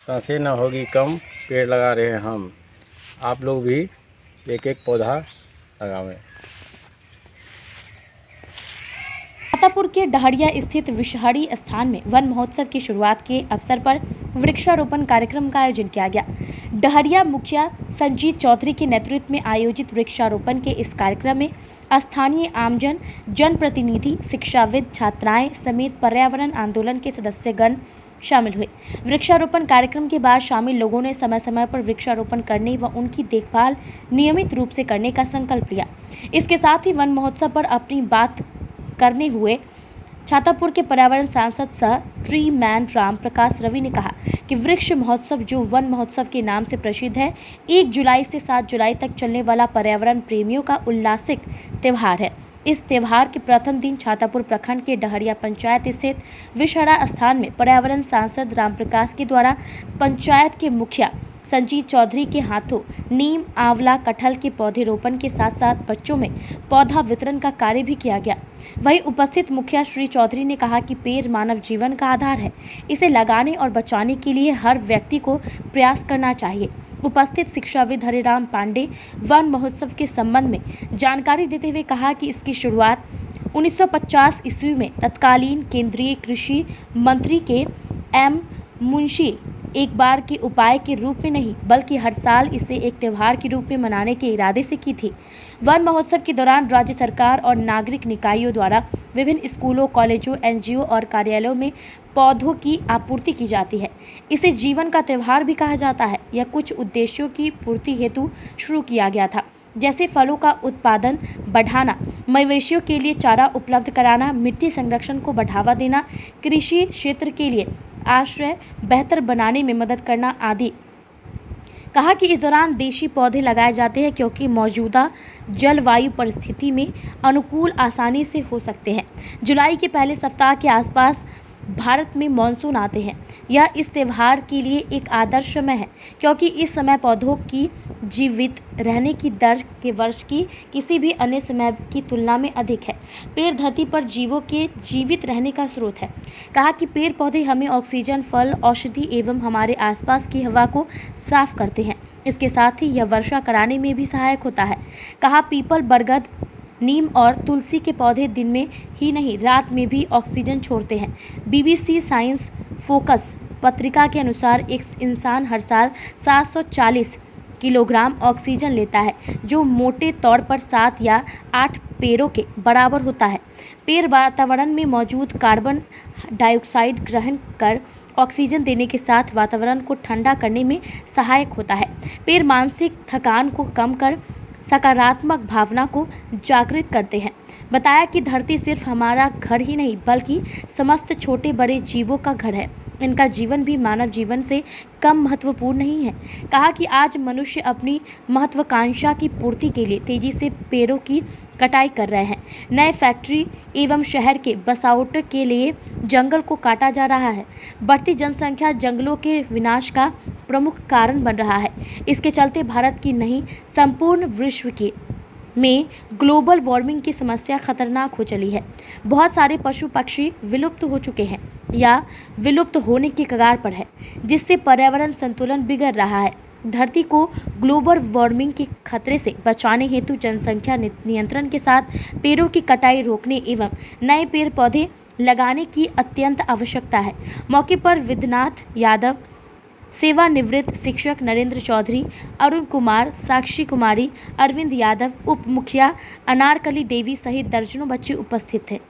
सांसें न होगी कम, पेड़ लगा रहे हैं हम। आप लोग भी एक एक पौधा लगावें। छातापुर के डहरिया स्थित विषहरी स्थान में वन महोत्सव की शुरुआत के अवसर पर वृक्षारोपण कार्यक्रम का आयोजन किया गया। डहरिया मुखिया संजीत चौधरी के नेतृत्व में आयोजित वृक्षारोपण के इस कार्यक्रम में स्थानीय आमजन, जनप्रतिनिधि, शिक्षाविद, छात्राएं समेत पर्यावरण आंदोलन के सदस्यगण शामिल हुए। वृक्षारोपण कार्यक्रम के बाद शामिल लोगों ने समय समय पर वृक्षारोपण करने व उनकी देखभाल नियमित रूप से करने का संकल्प लिया। इसके साथ ही वन महोत्सव पर अपनी बात करने हुए छातापुर के पर्यावरण सांसद सह ट्री मैन राम प्रकाश रवि ने कहा कि वृक्ष महोत्सव, जो वन महोत्सव के नाम से प्रसिद्ध है, 1 जुलाई से 7 जुलाई तक चलने वाला पर्यावरण प्रेमियों का उल्लासिक त्यौहार है। इस त्यौहार के प्रथम दिन छातापुर प्रखंड के डहरिया पंचायत स्थित विषहरा स्थान में पर्यावरण सांसद रामप्रकाश के द्वारा पंचायत के मुखिया संजीत चौधरी के हाथों नीम, आंवला, कटहल के पौधे रोपण के साथ साथ बच्चों में पौधा वितरण का कार्य भी किया गया। वहीं उपस्थित मुखिया श्री चौधरी ने कहा कि पेड़ मानव जीवन का आधार है, इसे लगाने और बचाने के लिए हर व्यक्ति को प्रयास करना चाहिए। उपस्थित शिक्षाविद हरिराम पांडे वन महोत्सव के संबंध में जानकारी देते हुए कहा कि इसकी शुरुआत 1950 ईस्वी में तत्कालीन केंद्रीय कृषि मंत्री के एम मुंशी एक बार के उपाय के रूप में नहीं, बल्कि हर साल इसे एक त्यौहार के रूप में मनाने के इरादे से की थी। वन महोत्सव के दौरान राज्य सरकार और नागरिक निकायों द्वारा विभिन्न स्कूलों, कॉलेजों, एनजीओ और कार्यालयों में पौधों की आपूर्ति की जाती है। इसे जीवन का त्यौहार भी कहा जाता है। यह कुछ उद्देश्यों की पूर्ति हेतु शुरू किया गया था, जैसे फलों का उत्पादन बढ़ाना, मवेशियों के लिए चारा उपलब्ध कराना, मिट्टी संरक्षण को बढ़ावा देना, कृषि क्षेत्र के लिए आश्रय बेहतर बनाने में मदद करना आदि। कहा कि इस दौरान देशी पौधे लगाए जाते हैं क्योंकि मौजूदा जलवायु परिस्थिति में अनुकूल आसानी से हो सकते हैं। जुलाई के पहले सप्ताह के आसपास भारत में मानसून आते हैं। यह इस त्यौहार के लिए एक आदर्श समय है क्योंकि इस समय पौधों की जीवित रहने की दर के वर्ष की किसी भी अन्य समय की तुलना में अधिक है। पेड़ धरती पर जीवों के जीवित रहने का स्रोत है। कहा कि पेड़ पौधे हमें ऑक्सीजन, फल, औषधि एवं हमारे आसपास की हवा को साफ करते हैं। इसके साथ ही यह वर्षा कराने में भी सहायक होता है। कहा पीपल, बरगद, नीम और तुलसी के पौधे दिन में ही नहीं, रात में भी ऑक्सीजन छोड़ते हैं। BBC साइंस फोकस पत्रिका के अनुसार एक इंसान हर साल 740 किलोग्राम ऑक्सीजन लेता है, जो मोटे तौर पर 7 या 8 पेड़ों के बराबर होता है। पेड़ वातावरण में मौजूद कार्बन डाइऑक्साइड ग्रहण कर ऑक्सीजन देने के साथ वातावरण को ठंडा करने में सहायक होता है। पेड़ मानसिक थकान को कम कर सकारात्मक भावना को जागृत करते हैं। बताया कि धरती सिर्फ हमारा घर ही नहीं, बल्कि समस्त छोटे बड़े जीवों का घर है। इनका जीवन भी मानव जीवन से कम महत्वपूर्ण नहीं है। कहा कि आज मनुष्य अपनी महत्वाकांक्षा की पूर्ति के लिए तेजी से पेड़ों की कटाई कर रहे हैं। नए फैक्ट्री एवं शहर के बसावट के लिए जंगल को काटा जा रहा है। बढ़ती जनसंख्या जंगलों के विनाश का प्रमुख कारण बन रहा है। इसके चलते भारत की नहीं, संपूर्ण विश्व की में ग्लोबल वार्मिंग की समस्या खतरनाक हो चली है। बहुत सारे पशु पक्षी विलुप्त हो चुके हैं या विलुप्त होने के कगार पर है, जिससे पर्यावरण संतुलन बिगड़ रहा है। धरती को ग्लोबल वार्मिंग के खतरे से बचाने हेतु जनसंख्या नियंत्रण के साथ पेड़ों की कटाई रोकने एवं नए पेड़ पौधे लगाने की अत्यंत आवश्यकता है। मौके पर विद्यनाथ यादव, सेवानिवृत्त शिक्षक नरेंद्र चौधरी, अरुण कुमार, साक्षी कुमारी, अरविंद यादव, उप मुखिया अनारकली देवी सहित दर्जनों बच्चे उपस्थित थे।